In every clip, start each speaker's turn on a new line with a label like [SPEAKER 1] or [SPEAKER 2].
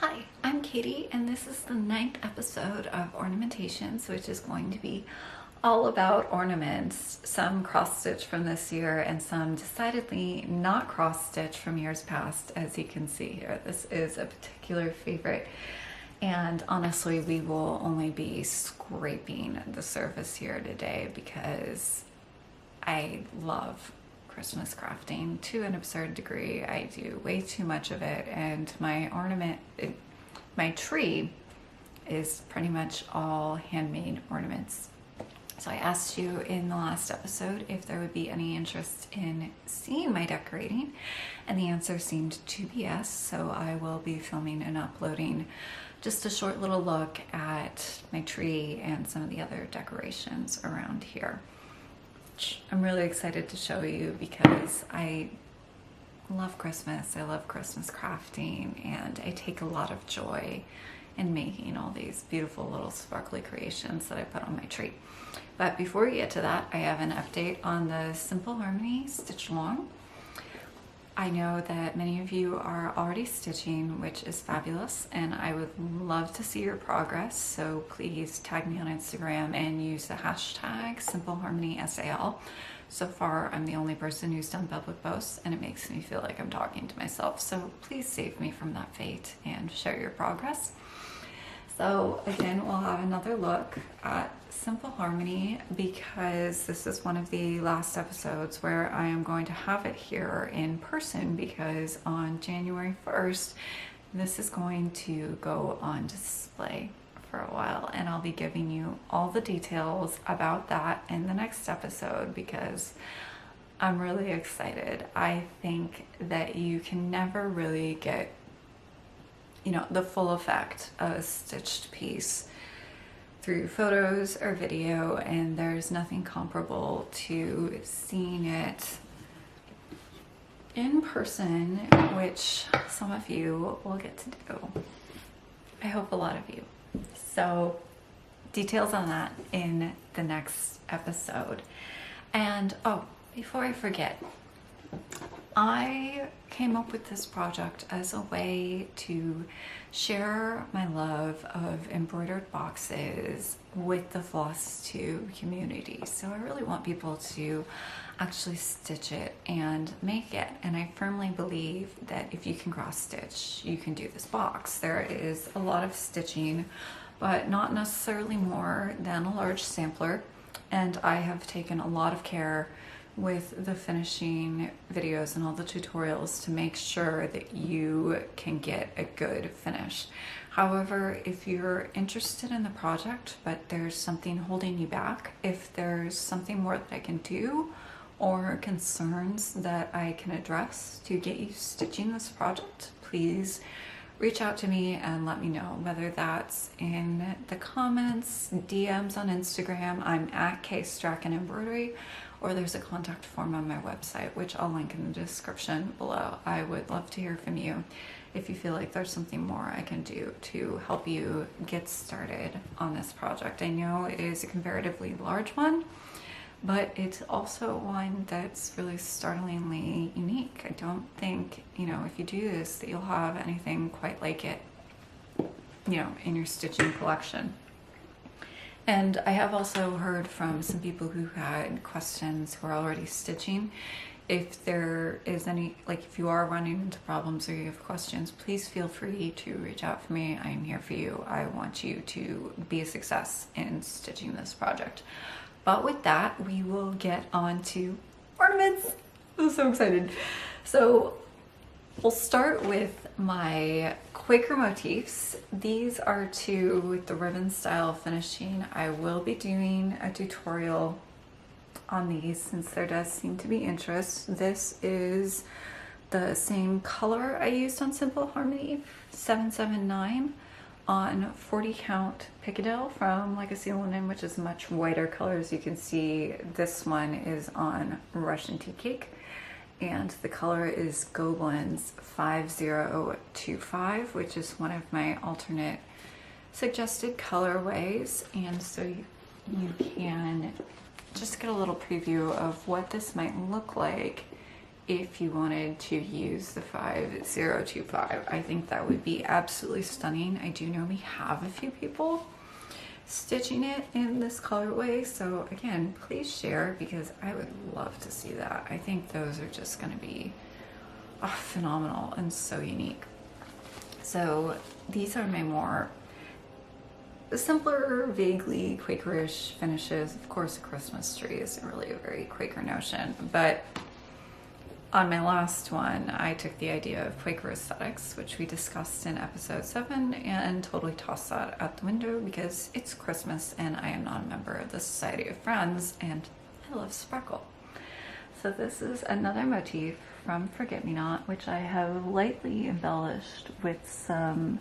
[SPEAKER 1] Hi, I'm Katie, and this is the 9th episode of Ornamentations, which is going to be all about ornaments, some cross-stitch from this year and some decidedly not cross-stitch from years past, as you can see here. This is a particular favorite, and honestly, we will only be scraping the surface here today because I love Christmas crafting to an absurd degree. I do way too much of it, and my tree is pretty much all handmade ornaments. So I asked you in the last episode if there would be any interest in seeing my decorating, and the answer seemed to be yes. So I will be filming and uploading just a short little look at my tree and some of the other decorations around here. I'm really excited to show you because I love Christmas. I love Christmas crafting, and I take a lot of joy in making all these beautiful little sparkly creations that I put on my tree. But before we get to that, I have an update on the Simple Harmony Stitch Along. I know that many of you are already stitching, which is fabulous, and I would love to see your progress. So please tag me on Instagram and use the hashtag SimpleHarmonySAL. So far, I'm the only person who's done public posts, and it makes me feel like I'm talking to myself. So please save me from that fate and share your progress. So again, we'll have another look at Simple Harmony because this is one of the last episodes where I am going to have it here in person, because on January 1st, this is going to go on display for a while, and I'll be giving you all the details about that in the next episode because I'm really excited. I think that you can never really get the full effect of a stitched piece through photos or video, and there's nothing comparable to seeing it in person, which some of you will get to do. I hope a lot of you. So details on that in the next episode. And before I forget, I came up with this project as a way to share my love of embroidered boxes with the Flosstube community. So I really want people to actually stitch it and make it. And I firmly believe that if you can cross stitch, you can do this box. There is a lot of stitching, but not necessarily more than a large sampler. And I have taken a lot of care with the finishing videos and all the tutorials to make sure that you can get a good finish. However, if you're interested in the project but there's something holding you back, if there's something more that I can do or concerns that I can address to get you stitching this project, please reach out to me and let me know, whether that's in the comments, DMs on Instagram. I'm at K-Strachan Embroidery, or there's a contact form on my website, which I'll link in the description below. I would love to hear from you if you feel like there's something more I can do to help you get started on this project. I know it is a comparatively large one, but it's also one that's really startlingly unique. I don't think, if you do this, that you'll have anything quite like it, in your stitching collection. And I have also heard from some people who had questions who are already stitching. If there is any, if you are running into problems or you have questions, please feel free to reach out for me. I am here for you. I want you to be a success in stitching this project. But with that, we will get on to ornaments. I'm so excited. So we'll start with my Quaker motifs. These are two with the ribbon style finishing. I will be doing a tutorial on these since there does seem to be interest. This is the same color I used on Simple Harmony, 779 on 40 count Piccadill from Legacy Linen, which is a much whiter color. As you can see, this one is on Russian Tea Cake, and the color is Gobelins 5025, which is one of my alternate suggested colorways. And so you can just get a little preview of what this might look like if you wanted to use the 5025. I think that would be absolutely stunning. I do know we have a few people stitching it in this colorway, so again, please share, because I would love to see that. I think those are just going to be phenomenal and so unique. So these are my more simpler, vaguely Quakerish finishes. Of course, a Christmas tree isn't really a very Quaker notion, but on my last one, I took the idea of Quaker aesthetics, which we discussed in episode 7, and totally tossed that out the window because it's Christmas and I am not a member of the Society of Friends, and I love sparkle. So this is another motif from Forget Me Not, which I have lightly embellished with some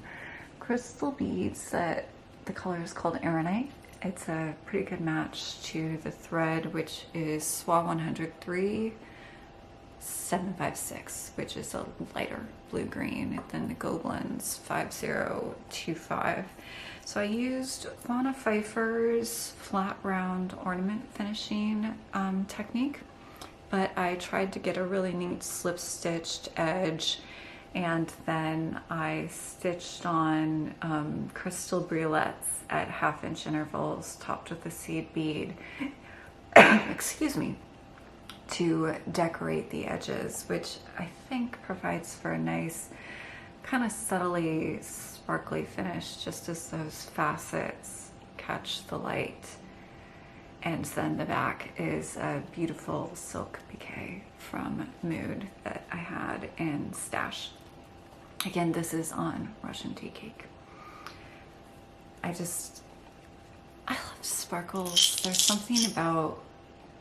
[SPEAKER 1] crystal beads that the color is called Erinite. It's a pretty good match to the thread, which is Soie 103 756, which is a lighter blue-green than the Gobelins 5025. So I used Fauna Pfeiffer's flat round ornament finishing technique, but I tried to get a really neat slip stitched edge, and then I stitched on crystal briolettes at 1/2 inch intervals topped with a seed bead excuse me, to decorate the edges, which I think provides for a nice kind of subtly sparkly finish, just as those facets catch the light. And then the back is a beautiful silk bouquet from Mood that I had in stash. Again, this is on Russian tea cake. I love sparkles. There's something about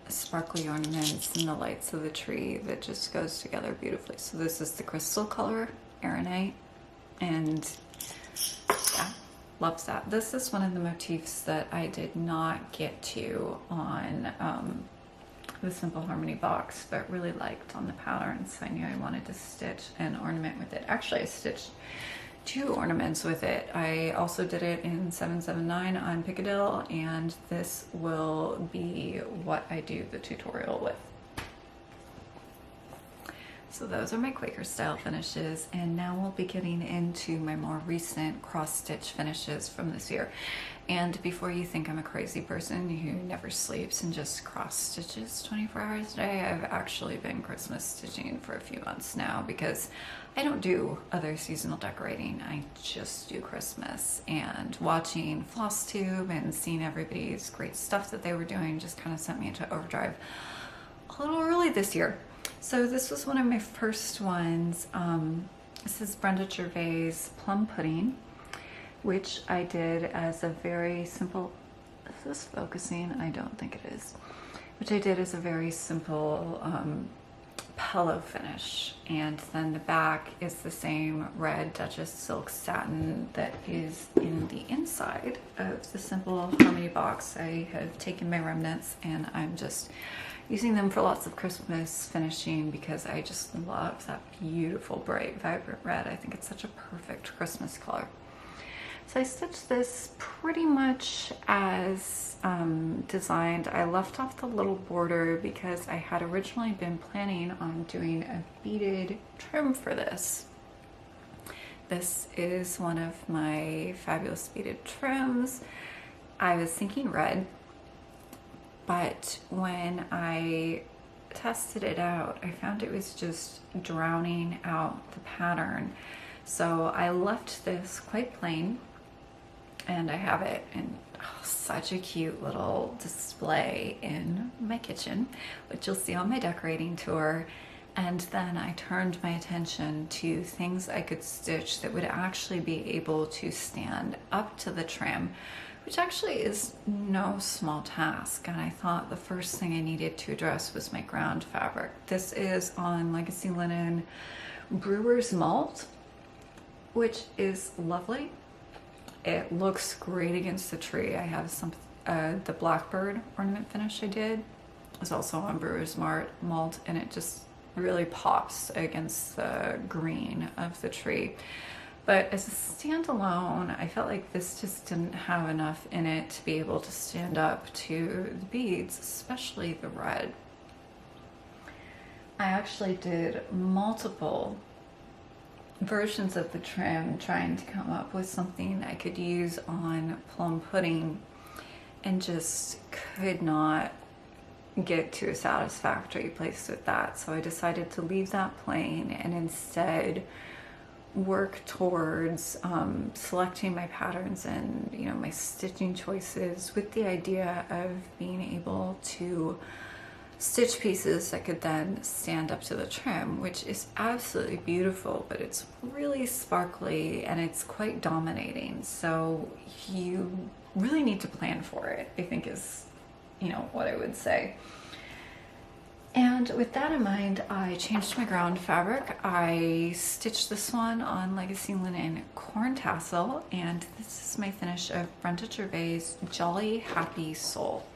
[SPEAKER 1] sparkly ornaments and the lights of the tree that just goes together beautifully. So this is the crystal color Erinite, and yeah, loves that. This is one of the motifs that I did not get to on the Simple Harmony box, but really liked on the pattern, so I knew I wanted to stitch an ornament with it. Actually, I stitched 2 ornaments with it. I also did it in 779 on Piccadill, and this will be what I do the tutorial with. So those are my Quaker style finishes, and now we'll be getting into my more recent cross stitch finishes from this year. And before you think I'm a crazy person who never sleeps and just cross stitches 24 hours a day, I've actually been Christmas stitching for a few months now, because I don't do other seasonal decorating. I just do Christmas, and watching Flosstube and seeing everybody's great stuff that they were doing just kind of sent me into overdrive a little early this year. So this was one of my first ones. This is Brenda Gervais Plum Pudding, which I did as a very simple, is this focusing? I don't think it is. Which I did as a very simple pillow finish. And then the back is the same red Duchess silk satin that is in the inside of the Simple Harmony box. I have taken my remnants and I'm just using them for lots of Christmas finishing, because I just love that beautiful, bright, vibrant red. I think it's such a perfect Christmas color. So I stitched this pretty much as designed. I left off the little border because I had originally been planning on doing a beaded trim for this. This is one of my fabulous beaded trims. I was thinking red, but when I tested it out, I found it was just drowning out the pattern. So I left this quite plain, and I have it in such a cute little display in my kitchen, which you'll see on my decorating tour. And then I turned my attention to things I could stitch that would actually be able to stand up to the trim, which actually is no small task. And I thought the first thing I needed to address was my ground fabric. This is on Legacy Linen Brewer's Malt, which is lovely. It looks great against the tree. I have some, the Blackbird ornament finish I did is also on Brewer's Malt, and it just really pops against the green of the tree. But as a standalone, I felt like this just didn't have enough in it to be able to stand up to the beads, especially the red. I actually did multiple versions of the trim trying to come up with something I could use on plum pudding, and just could not get to a satisfactory place with that. So I decided to leave that plain and instead work towards selecting my patterns and, you know, my stitching choices with the idea of being able to stitch pieces that could then stand up to the trim, which is absolutely beautiful, but it's really sparkly and it's quite dominating. So you really need to plan for it, I think is, you know, what I would say. And with that in mind, I changed my ground fabric. I stitched this one on Legacy Linen Corn Tassel, and this is my finish of Brenda Gervais Jolly Happy Soul.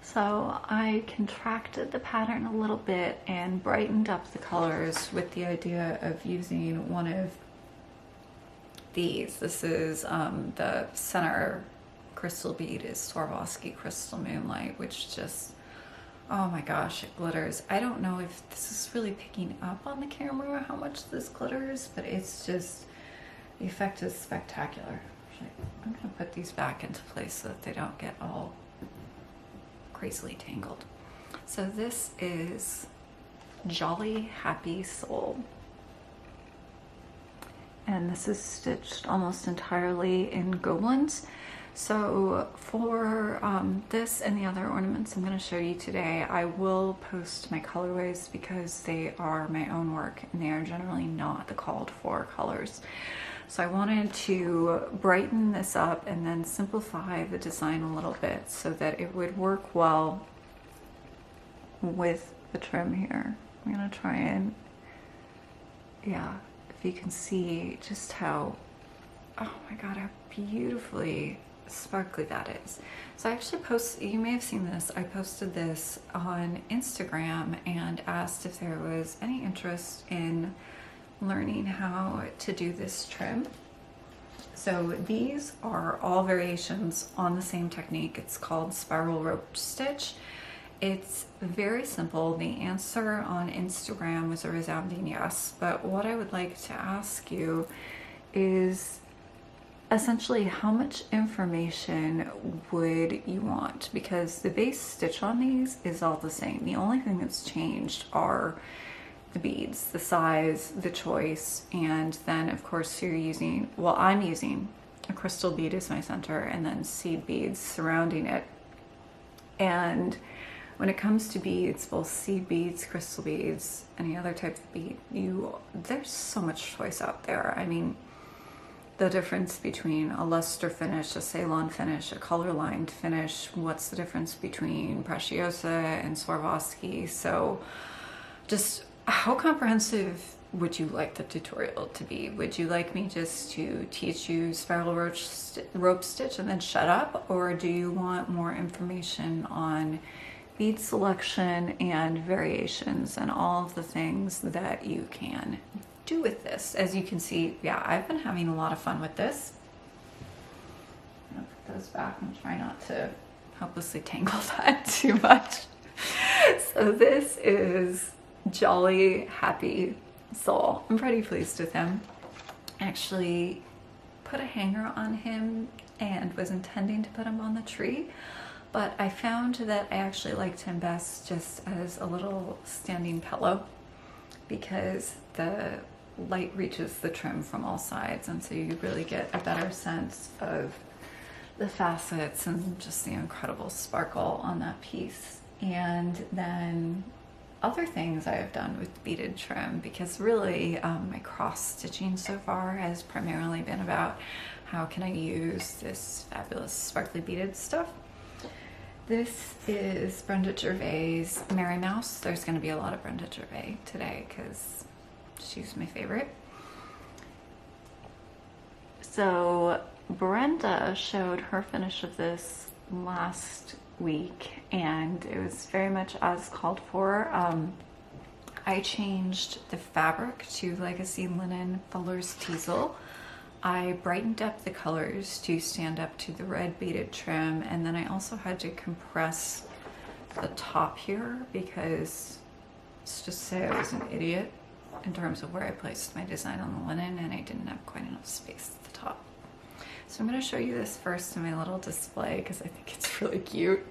[SPEAKER 1] So I contracted the pattern a little bit and brightened up the colors with the idea of using one of these. This is the center crystal bead is Swarovski Crystal Moonlight, which just, oh my gosh, it glitters. I don't know if this is really picking up on the camera how much this glitters, but it's just, the effect is spectacular. I'm gonna put these back into place so that they don't get all crazily tangled. So this is Jolly Happy Soul. And this is stitched almost entirely in Gobelins. So for this and the other ornaments I'm going to show you today, I will post my colorways because they are my own work and they are generally not the called for colors. So I wanted to brighten this up and then simplify the design a little bit so that it would work well with the trim here. I'm going to try and, yeah, if you can see just how, oh my god, how beautifully sparkly that is. So I actually you may have seen this, I posted this on Instagram and asked if there was any interest in learning how to do this trim. So these are all variations on the same technique. It's called spiral rope stitch. It's very simple. The answer on Instagram was a resounding yes, but what I would like to ask you is essentially how much information would you want, because the base stitch on these is all the same. The only thing that's changed are the beads, the size, the choice, and then of course you're using, well, I'm using a crystal bead as my center and then seed beads surrounding it. And when it comes to beads, both seed beads, crystal beads, any other type of bead, there's so much choice out there. I mean, the difference between a luster finish, a Ceylon finish, a color lined finish, what's the difference between Preciosa and Swarovski? So just how comprehensive would you like the tutorial to be? Would you like me just to teach you spiral rope stitch and then shut up? Or do you want more information on bead selection and variations and all of the things that you can do with this? As you can see, yeah, I've been having a lot of fun with this. I'm gonna put those back and try not to helplessly tangle that too much. So this is Jolly Happy Soul. I'm pretty pleased with him. I actually put a hanger on him and was intending to put him on the tree, but I found that I actually liked him best just as a little standing pillow because the light reaches the trim from all sides, and so you really get a better sense of the facets and just the incredible sparkle on that piece. And then other things I have done with beaded trim, because really my cross stitching so far has primarily been about how can I use this fabulous sparkly beaded stuff. This is Brenda Gervais Merry Mouse. There's going to be a lot of Brenda Gervais today because she's my favorite. So Brenda showed her finish of this last week and it was very much as called for. I changed the fabric to Legacy Linen Fuller's Teazel. I brightened up the colors to stand up to the red beaded trim, and then I also had to compress the top here because let's just say I was an idiot in terms of where I placed my design on the linen, and I didn't have quite enough space at the top. So I'm going to show you this first in my little display because I think it's really cute.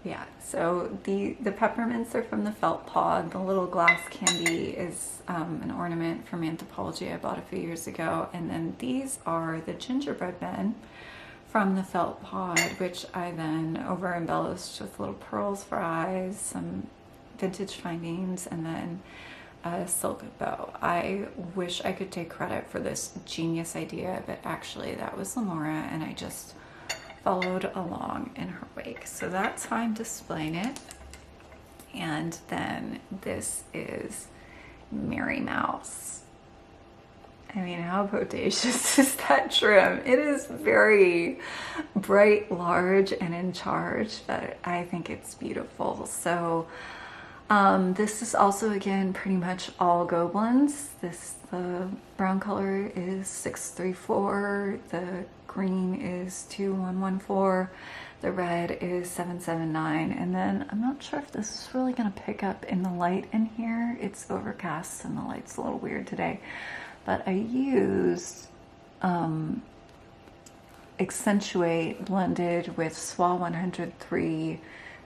[SPEAKER 1] Yeah, so the peppermints are from the felt pod. The little glass candy is an ornament from Anthropology I bought a few years ago. And then these are the Gingerbread Men from the felt pod, which I then over embellished with little pearls for eyes, some vintage findings, and then a silk bow. I wish I could take credit for this genius idea, but actually that was Lamora, and I just followed along in her wake. So that's how I'm displaying it. And then this is Mary Mouse. I mean, how bodacious is that trim? It is very bright, large, and in charge, but I think it's beautiful. So this is also, again, pretty much all Gobelins. The brown color is 634, the green is 2114, the red is 779, and then I'm not sure if this is really going to pick up in the light in here. It's overcast and the light's a little weird today, but I used Accentuate blended with Soie 103.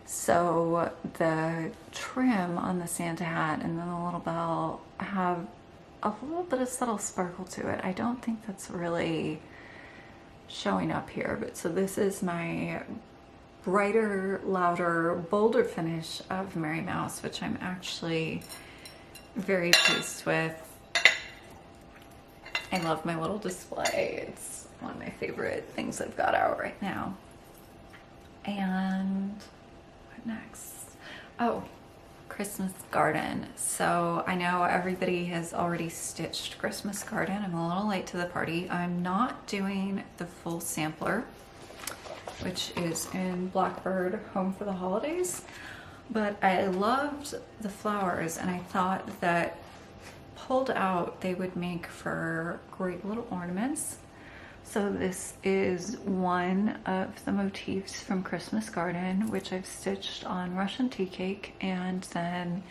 [SPEAKER 1] So the trim on the Santa hat and then the little bell have a little bit of subtle sparkle to it. I don't think that's really showing up here, but so this is my brighter, louder, bolder finish of Mary Mouse, which I'm actually very pleased with. I love my little display. It's one of my favorite things I've got out right now. And what next? Oh, Christmas garden. So I know everybody has already stitched Christmas garden. I'm a little late to the party. I'm not doing the full sampler, which is in Blackbird Home for the Holidays, but I loved the flowers and I thought that pulled out they would make for great little ornaments. So this is one of the motifs from Christmas Garden, which I've stitched on Russian tea cake and then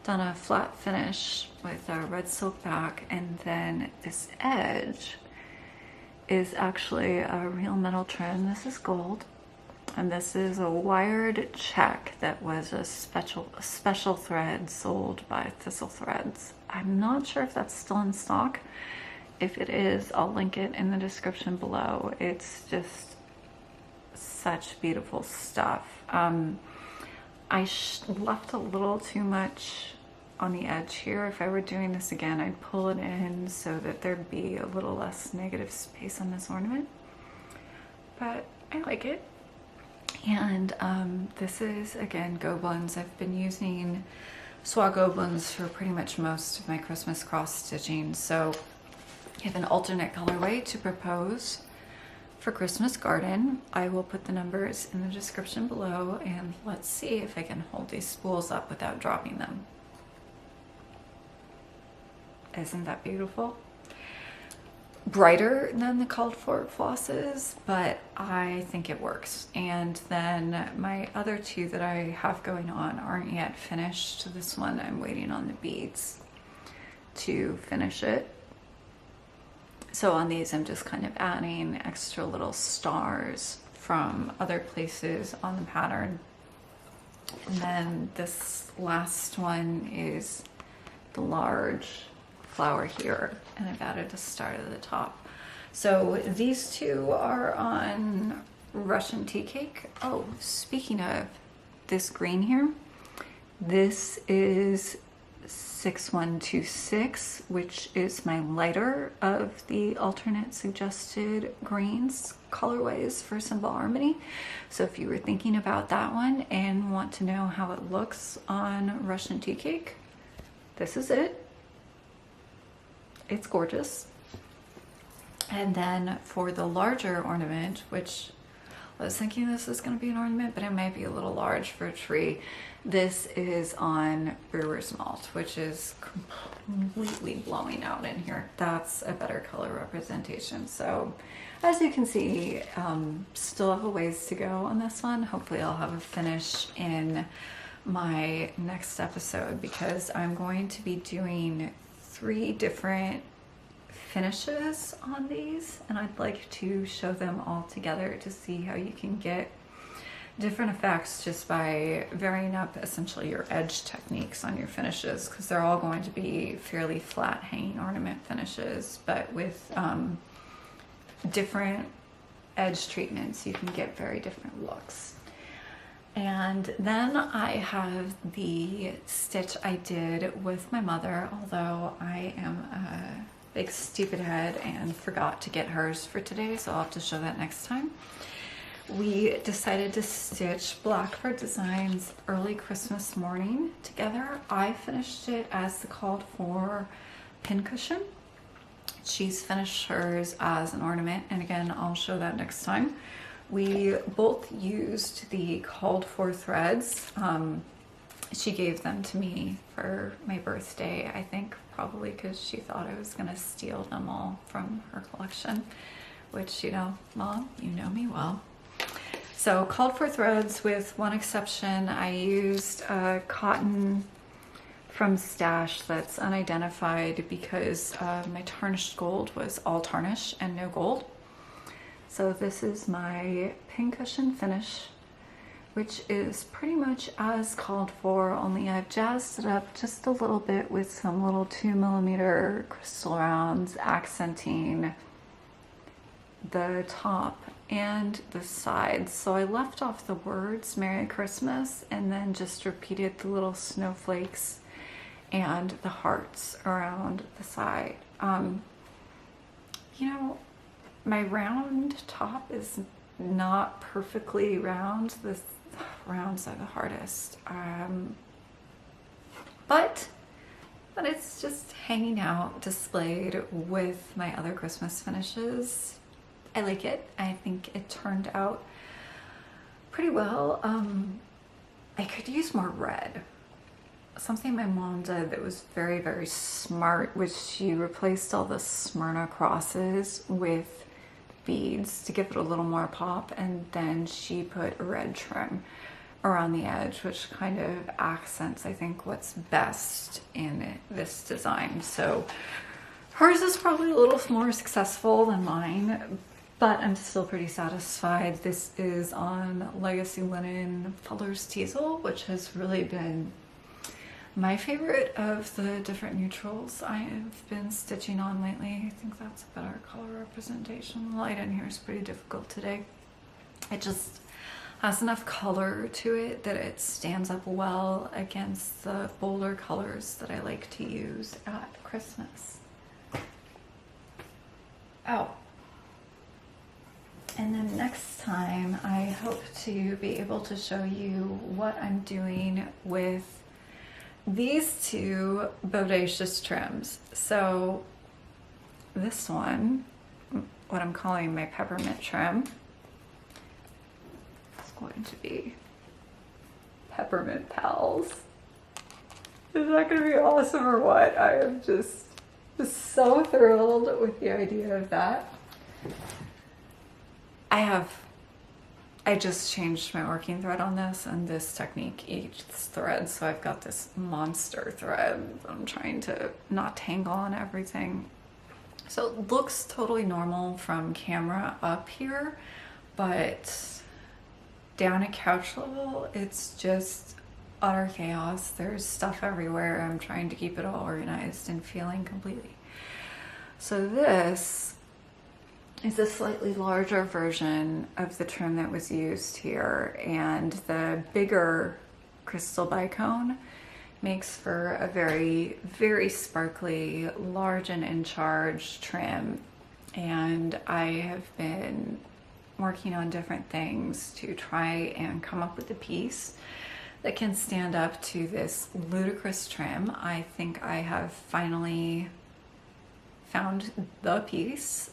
[SPEAKER 1] done a flat finish with a red silk back. And then this edge is actually a real metal trim. This is gold. And this is a wired check that was a special thread sold by Tassel Threads. I'm not sure if that's still in stock. If it is, I'll link it in the description below. It's just such beautiful stuff. I left a little too much on the edge here. If I were doing this again, I'd pull it in so that there'd be a little less negative space on this ornament. But I like it. And this is, again, Gobelins. I've been using Soie Gobelins for pretty much most of my Christmas cross stitching. So I have an alternate colorway to propose for Christmas Garden. I will put the numbers in the description below, and let's see if I can hold these spools up without dropping them. Isn't that beautiful? Brighter than the called for flosses, but I think it works. And then my other two that I have going on aren't yet finished. This one I'm waiting on the beads to finish it. So on these I'm just kind of adding extra little stars from other places on the pattern. And then this last one is the large flower here, and I've added a star to the top. So these two are on Russian tea cake. Oh, speaking of this green here, this is 6126, which is my lighter of the alternate suggested greens colorways for Symbol Harmony. So if you were thinking about that one and want to know how it looks on Russian tea cake, this is it. It's gorgeous. And then for the larger ornament, which I was thinking this is going to be an ornament, but it might be a little large for a tree. This is on brewer's malt, which is completely blowing out in here. That's a better color representation. So as you can see, still have a ways to go on this one. Hopefully I'll have a finish in my next episode, because I'm going to be doing 3 different finishes on these, and I'd like to show them all together to see how you can get different effects just by varying up essentially your edge techniques on your finishes, because they're all going to be fairly flat hanging ornament finishes, but with different edge treatments you can get very different looks. And then I have the stitch I did with my mother, although I am a big stupid head and forgot to get hers for today, so I'll have to show that next time. We decided to stitch Blackbird Designs Early Christmas Morning together. I finished it as the called for pincushion. She's finished hers as an ornament, and again, I'll show that next time. We both used the called for threads. She gave them to me for my birthday, I think, probably because she thought I was gonna steal them all from her collection, which, you know, Mom, you know me well. So called for threads with one exception. I used cotton from Stash that's unidentified because my tarnished gold was all tarnish and no gold. So this is my pincushion finish, which is pretty much as called for, only I've jazzed it up just a little bit with some little 2mm crystal rounds, accenting the top and the sides. So I left off the words Merry Christmas and then just repeated the little snowflakes and the hearts around the side. You know, my round top is not perfectly round. The rounds are the hardest. But it's just hanging out, displayed with my other Christmas finishes. I like it. I think it turned out pretty well. I could use more red. Something my mom did that was very, very smart was she replaced all the Smyrna crosses with beads to give it a little more pop, and then she put red trim around the edge, which kind of accents, I think, what's best in this design. So hers is probably a little more successful than mine, but I'm still pretty satisfied. This is on Legacy Linen Fuller's Teazel, which has really been my favorite of the different neutrals I have been stitching on lately. I think that's a better color representation. The light in here is pretty difficult today. It just has enough color to it that it stands up well against the bolder colors that I like to use at Christmas. Oh. And then next time I hope to be able to show you what I'm doing with these 2 bodacious trims. So this one, what I'm calling my peppermint trim, is going to be Peppermint Pals. Is that going to be awesome or what? I am just so thrilled with the idea of that. I just changed my working thread on this, and this technique eats thread, so I've got this monster thread I'm trying to not tangle on everything. So it looks totally normal from camera up here, but down at couch level, it's just utter chaos. There's stuff everywhere. I'm trying to keep it all organized and feeling completely. So this is a slightly larger version of the trim that was used here, and the bigger crystal bicone makes for a very, very sparkly, large and in charge trim. And I have been working on different things to try and come up with a piece that can stand up to this ludicrous trim. I think I have finally found the piece.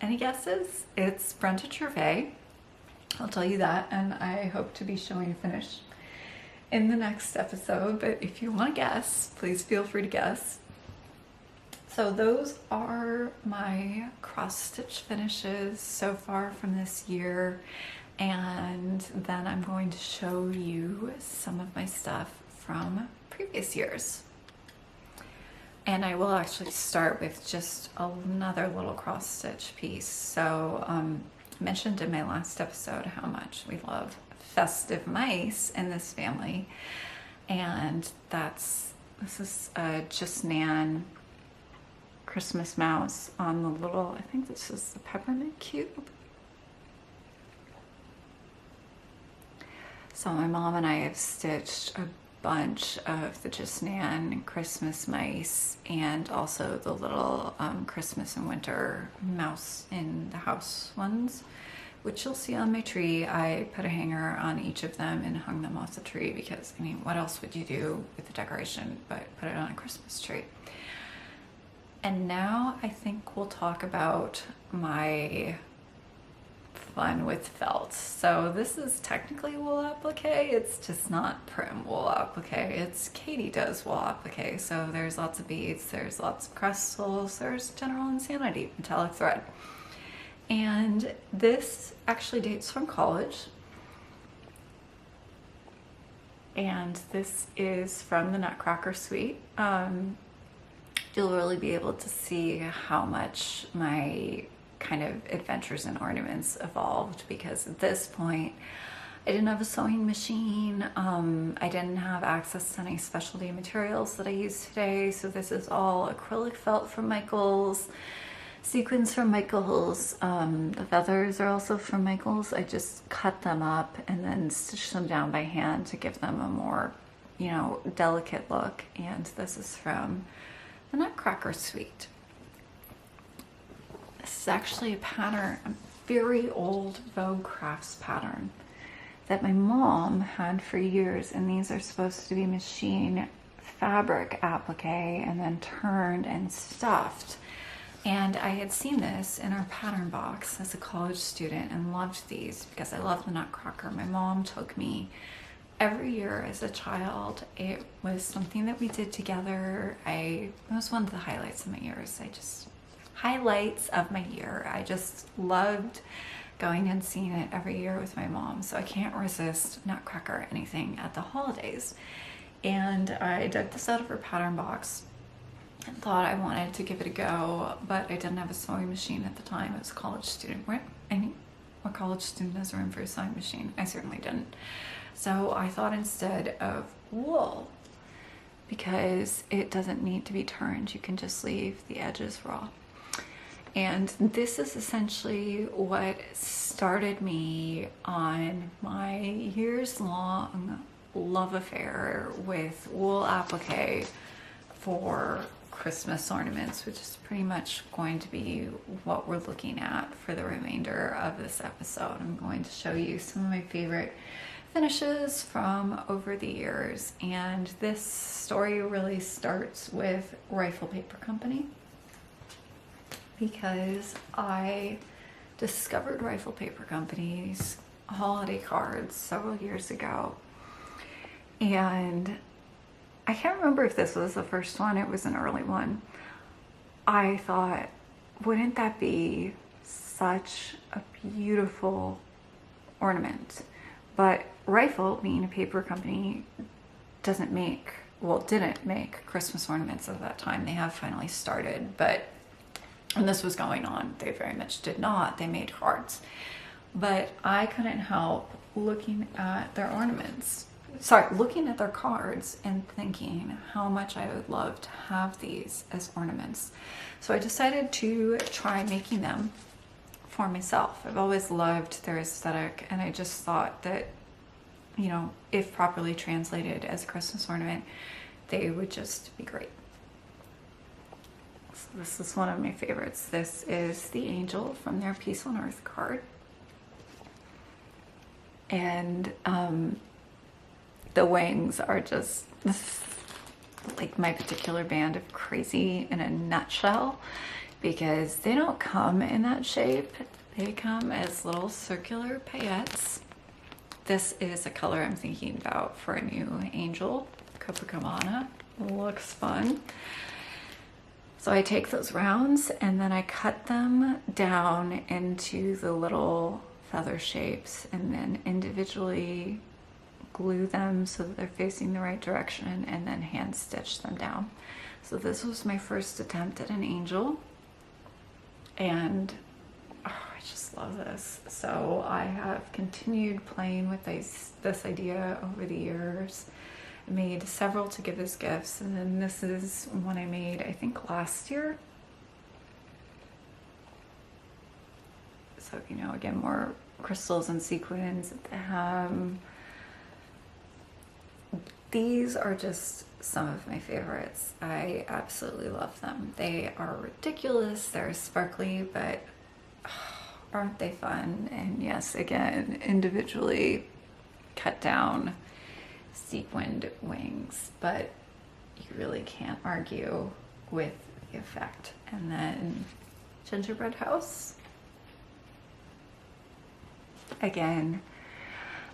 [SPEAKER 1] Any guesses? It's Brenda Gervais. I'll tell you that, and I hope to be showing a finish in the next episode, but if you want to guess, please feel free to guess. So those are my cross-stitch finishes so far from this year, and then I'm going to show you some of my stuff from previous years. And I will actually start with just another little cross-stitch piece. So I mentioned in my last episode how much we love festive mice in this family, and this is a Just Nan Christmas mouse on the little, I think this is the peppermint cube. So my mom and I have stitched a bunch of the Just Nan Christmas mice, and also the little Christmas and winter mouse in the house ones, which you'll see on my tree. I put a hanger on each of them and hung them off the tree because, I mean, what else would you do with the decoration but put it on a Christmas tree? And now I think we'll talk about my fun with felt. So this is technically wool applique, it's just not prim wool applique, it's Katie does wool applique. So there's lots of beads, there's lots of crystals, there's general insanity, metallic thread. And this actually dates from college. And this is from the Nutcracker Suite. You'll really be able to see how much my kind of adventures in ornaments evolved, because at this point I didn't have a sewing machine. I didn't have access to any specialty materials that I use today. So this is all acrylic felt from Michaels, sequins from Michaels. The feathers are also from Michaels. I just cut them up and then stitch them down by hand to give them a more, you know, delicate look. And this is from the Nutcracker Suite. This is actually a pattern, a very old Vogue Crafts pattern that my mom had for years, and these are supposed to be machine fabric applique and then turned and stuffed. And I had seen this in our pattern box as a college student and loved these because I love the Nutcracker. My mom took me every year as a child. It was something that we did together. It was one of the highlights of my years. Highlights of my year. I just loved going and seeing it every year with my mom. So I can't resist Nutcracker or anything at the holidays. And I dug this out of her pattern box and thought I wanted to give it a go, but I didn't have a sewing machine at the time. I was a college student. What college student has room for a sewing machine? I certainly didn't. So I thought instead of wool, because it doesn't need to be turned. You can just leave the edges raw. And this is essentially what started me on my years-long love affair with wool applique for Christmas ornaments, which is pretty much going to be what we're looking at for the remainder of this episode. I'm going to show you some of my favorite finishes from over the years, and this story really starts with Rifle Paper Company, because I discovered Rifle Paper Company's holiday cards several years ago, and I can't remember if this was the first one. It was an early one. I thought, wouldn't that be such a beautiful ornament? But Rifle, being a paper company, didn't make Christmas ornaments at that time. They have finally started, but when this was going on, they very much did not. They made cards. But I couldn't help looking at their cards and thinking how much I would love to have these as ornaments. So I decided to try making them for myself. I've always loved their aesthetic, and I just thought that, you know, if properly translated as a Christmas ornament, they would just be great. So this is one of my favorites. This is the angel from their Peace on Earth card. And the wings are just like my particular band of crazy in a nutshell, because they don't come in that shape. They come as little circular paillettes. This is a color I'm thinking about for a new angel, Copacabana. Looks fun. So I take those rounds and then I cut them down into the little feather shapes and then individually glue them so that they're facing the right direction and then hand stitch them down. So this was my first attempt at an angel, and I just love this. So I have continued playing with this idea over the years. I made several to give as gifts, and then this is one I made I think last year. So, you know, again, more crystals and sequins. These are just some of my favorites. I absolutely love them. They are ridiculous, they're sparkly, but aren't they fun? And yes, again, individually cut down sequined wings, but you really can't argue with the effect. And then Gingerbread House. Again,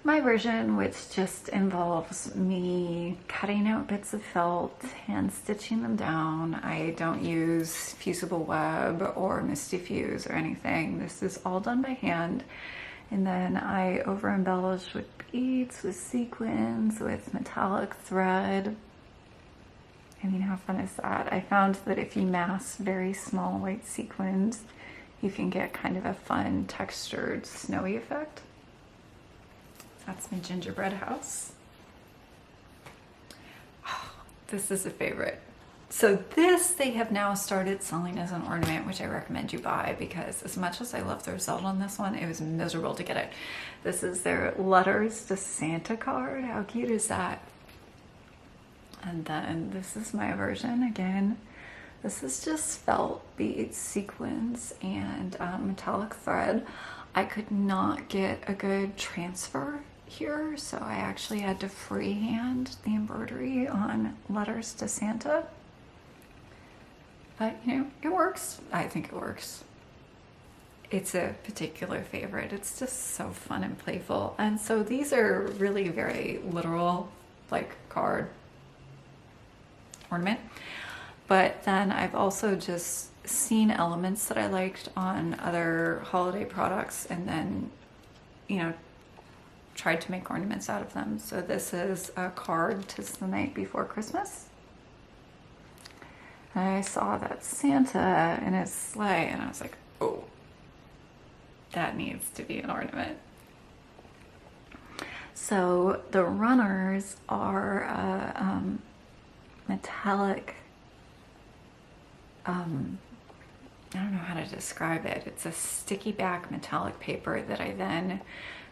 [SPEAKER 1] my version, which just involves me cutting out bits of felt, hand stitching them down. I don't use fusible web or Misty Fuse or anything. This is all done by hand. And then I over embellish with beads, with sequins, with metallic thread. I mean, how fun is that? I found that if you mass very small white sequins, you can get kind of a fun textured snowy effect. That's my gingerbread house. Oh, this is a favorite. So this they have now started selling as an ornament, which I recommend you buy, because as much as I love the result on this one, it was miserable to get it. This is their Letters to Santa card. How cute is that? And then this is my version. Again, this is just felt beads, sequins, and metallic thread. I could not get a good transfer here, so I actually had to freehand the embroidery on Letters to Santa. But, you know, it works. I think it works. It's a particular favorite. It's just so fun and playful. And so these are really very literal, like card ornament. But then I've also just seen elements that I liked on other holiday products and then, you know, tried to make ornaments out of them. So this is a card, 'Tis the Night Before Christmas. I saw that Santa in his sleigh and I was like, oh, that needs to be an ornament. So the runners are metallic, I don't know how to describe it. It's a sticky back metallic paper that I then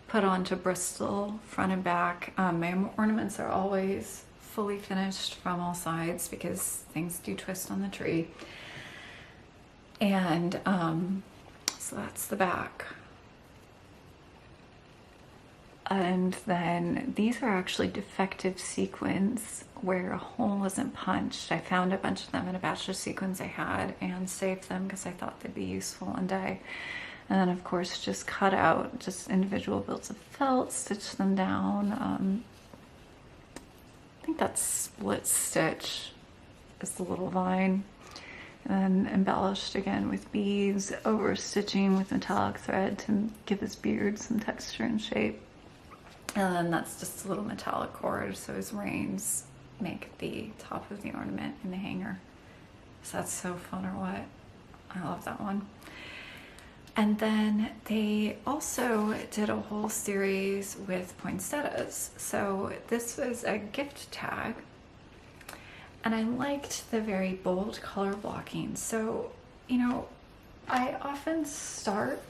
[SPEAKER 1] put onto Bristol front and back. My ornaments are always fully finished from all sides because things do twist on the tree. And so that's the back. And then these are actually defective sequins where a hole wasn't punched. I found a bunch of them in a batch of sequins I had and saved them because I thought they'd be useful one day. And then of course just cut out just individual bits of felt, stitch them down. I think that's split stitch is the little vine. And then embellished again with beads, over stitching with metallic thread to give his beard some texture and shape. And then that's just a little metallic cord, so his reins make the top of the ornament in the hanger. So that's so fun, or what? I love that one. And then they also did a whole series with poinsettias. So this was a gift tag, and I liked the very bold color blocking. So, you know, I often start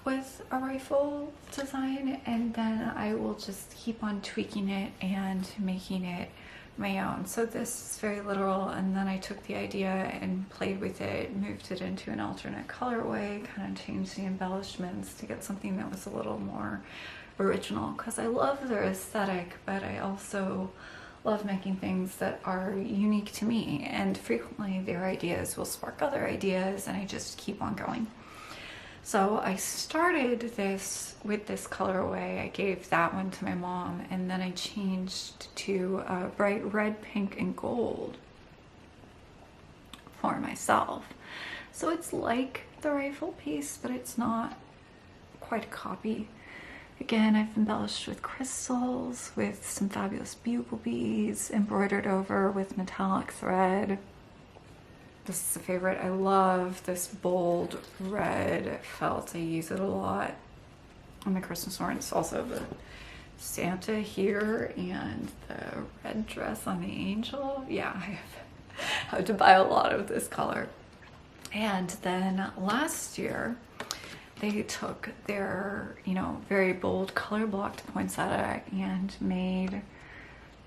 [SPEAKER 1] with a rifle design and then I will just keep on tweaking it and making it my own. So this is very literal, and then I took the idea and played with it, moved it into an alternate colorway, kind of changed the embellishments to get something that was a little more original, because I love their aesthetic, but I also love making things that are unique to me, and frequently their ideas will spark other ideas and I just keep on going. So I started this with this colorway. I gave that one to my mom, and then I changed to bright red, pink, and gold for myself. So it's like the rifle piece, but it's not quite a copy. Again, I've embellished with crystals, with some fabulous bugle beads, embroidered over with metallic thread. This is a favorite. I love this bold red felt. I use it a lot on my Christmas ornaments. Also the Santa here and the red dress on the angel. Yeah, I have to buy a lot of this color. And then last year, they took their, very bold color blocked poinsettia and made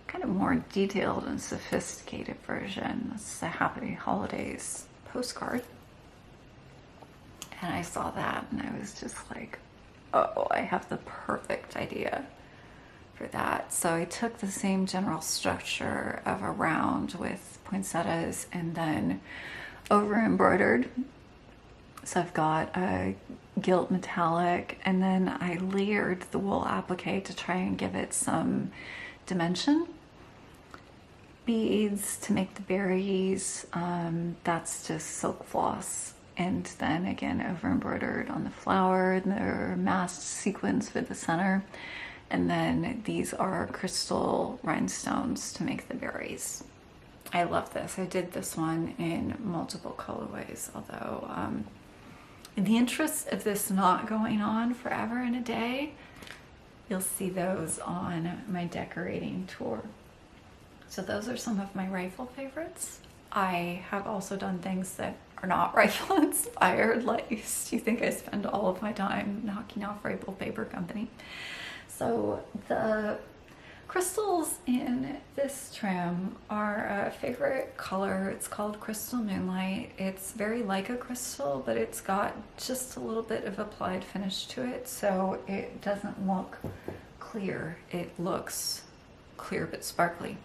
[SPEAKER 1] kind of more detailed and sophisticated version. This is a Happy Holidays postcard. And I saw that and I was just like, oh, I have the perfect idea for that. So I took the same general structure of a round with poinsettias and then over embroidered. So I've got a gilt metallic, and then I layered the wool applique to try and give it some dimension. Beads to make the berries, that's just silk floss. And then again over embroidered on the flower, and they're masked sequins for the center. And then these are crystal rhinestones to make the berries. I love this. I did this one in multiple colorways, although in the interest of this not going on forever and a day, you'll see those on my decorating tour. So those are some of my rifle favorites. I have also done things that are not rifle inspired, like you think I spend all of my time knocking off Rifle Paper Company. So the crystals in this trim are a favorite color. It's called Crystal Moonlight. It's very like a crystal, but it's got just a little bit of applied finish to it, so it doesn't look clear. It looks clear but sparkly.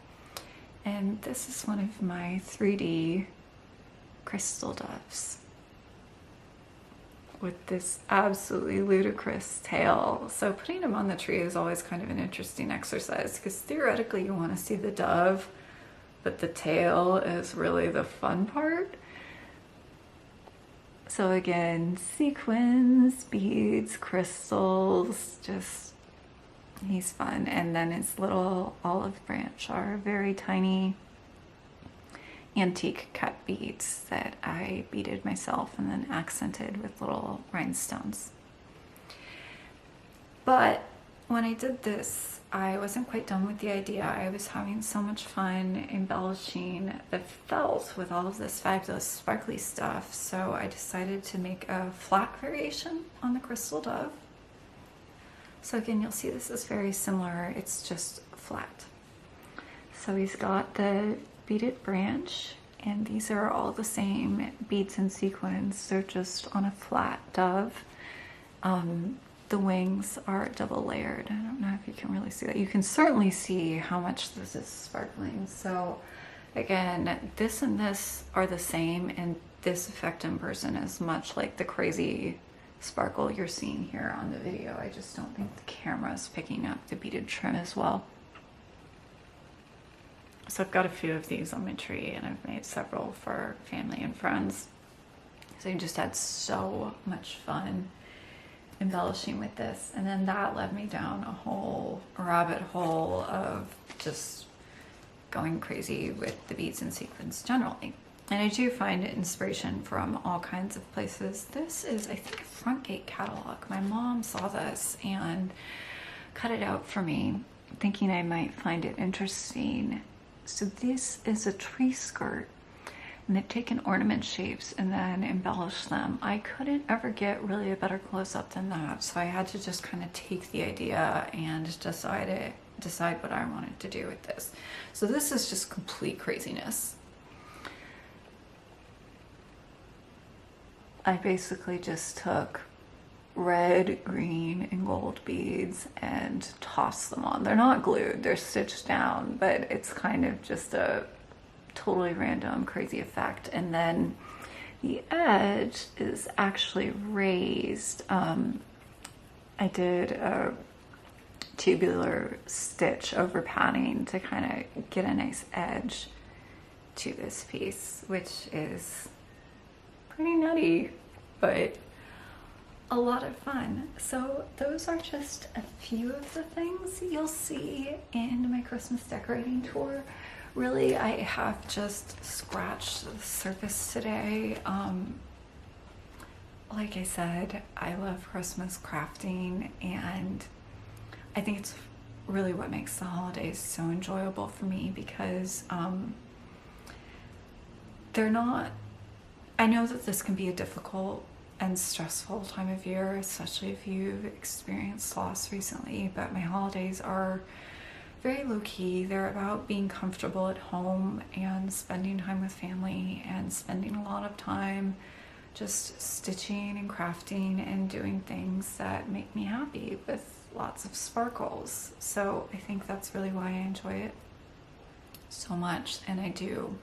[SPEAKER 1] And this is one of my 3D crystal doves with this absolutely ludicrous tail. So putting them on the tree is always kind of an interesting exercise, because theoretically you want to see the dove, but the tail is really the fun part. So again, sequins, beads, crystals, just, he's fun. And then his little olive branch are very tiny antique cut beads that I beaded myself and then accented with little rhinestones. But when I did this, I wasn't quite done with the idea. I was having so much fun embellishing the felt with all of this fabulous sparkly stuff, so I decided to make a flat variation on the crystal dove. So again, you'll see this is very similar, it's just flat. So he's got the beaded branch, and these are all the same beads and sequins. They're just on a flat dove. The wings are double layered. I don't know if you can really see that. You can certainly see how much this is sparkling. So again, this and this are the same, and this effect in person is much like the crazy sparkle you're seeing here on the video. I just don't think the camera is picking up the beaded trim as well. So I've got a few of these on my tree, and I've made several for family and friends. So I just had so much fun embellishing with this. And then that led me down a whole rabbit hole of just going crazy with the beads and sequins generally. And I do find inspiration from all kinds of places. This is, I think, a front gate catalog. My mom saw this and cut it out for me, thinking I might find it interesting. So this is a tree skirt, and they've taken ornament shapes and then embellished them. I couldn't ever get really a better close-up than that, so I had to just kind of take the idea and decide what I wanted to do with this. So this is just complete craziness. I basically just took red, green, and gold beads and tossed them on. They're not glued, they're stitched down, but it's kind of just a totally random, crazy effect. And then The edge is actually raised. I did a tubular stitch over padding to kind of get a nice edge to this piece, which is pretty nutty, but a lot of fun. So those are just a few of the things you'll see in my Christmas decorating tour. Really, I have just scratched the surface today. Like I said, I love Christmas crafting, and I think it's really what makes the holidays so enjoyable for me, because they're not, I know that this can be a difficult and stressful time of year, especially if you've experienced loss recently, but my holidays are very low-key. They're about being comfortable at home and spending time with family and spending a lot of time just stitching and crafting and doing things that make me happy with lots of sparkles. So I think that's really why I enjoy it so much, and I do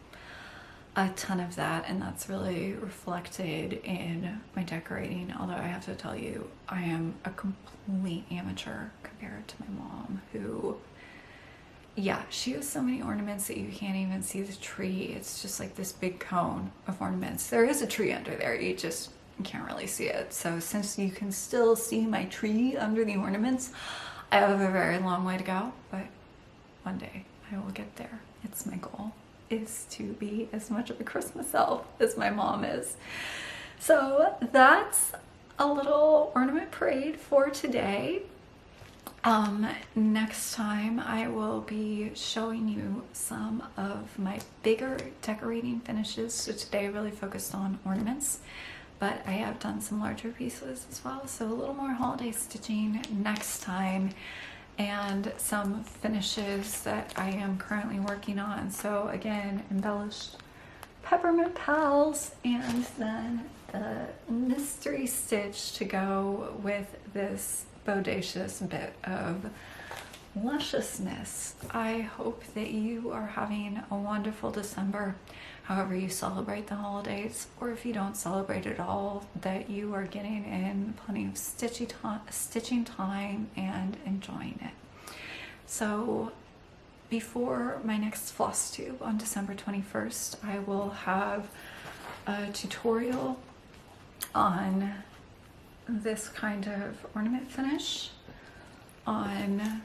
[SPEAKER 1] a ton of that, and that's really reflected in my decorating. Although I have to tell you, I am a complete amateur compared to my mom, who, yeah, she has so many ornaments that you can't even see the tree. It's just like this big cone of ornaments. There is a tree under there, you just can't really see it. So since you can still see my tree under the ornaments, I have a very long way to go, but one day I will get there. It's my goal, is to be as much of a Christmas elf as my mom is. So that's a little ornament parade for today. Next time I will be showing you some of my bigger decorating finishes. So today I really focused on ornaments, but I have done some larger pieces as well. So a little more holiday stitching next time, and some finishes that I am currently working on. So again, embellished peppermint pals, and then the mystery stitch to go with this bodacious bit of lusciousness. I hope that you are having a wonderful December, however you celebrate the holidays, or if you don't celebrate at all, that you are getting in plenty of stitching time and enjoying it. So before my next Flosstube on December 21st, I will have a tutorial on this kind of ornament finish, on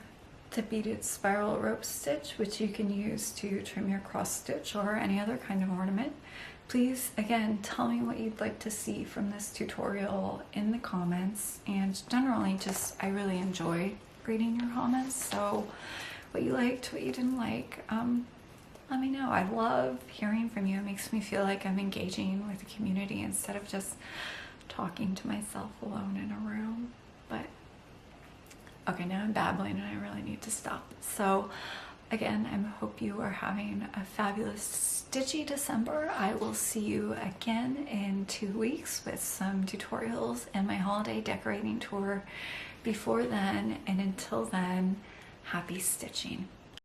[SPEAKER 1] the beaded spiral rope stitch, which you can use to trim your cross stitch or any other kind of ornament. Please, again, tell me what you'd like to see from this tutorial in the comments, and generally just, I really enjoy reading your comments, so what you liked, what you didn't like, let me know. I love hearing from you. It makes me feel like I'm engaging with the community instead of just talking to myself alone in a room. But okay, now I'm babbling and I really need to stop. So again, I hope you are having a fabulous stitchy December. I will see you again in 2 weeks with some tutorials and my holiday decorating tour before then, and until then, happy stitching.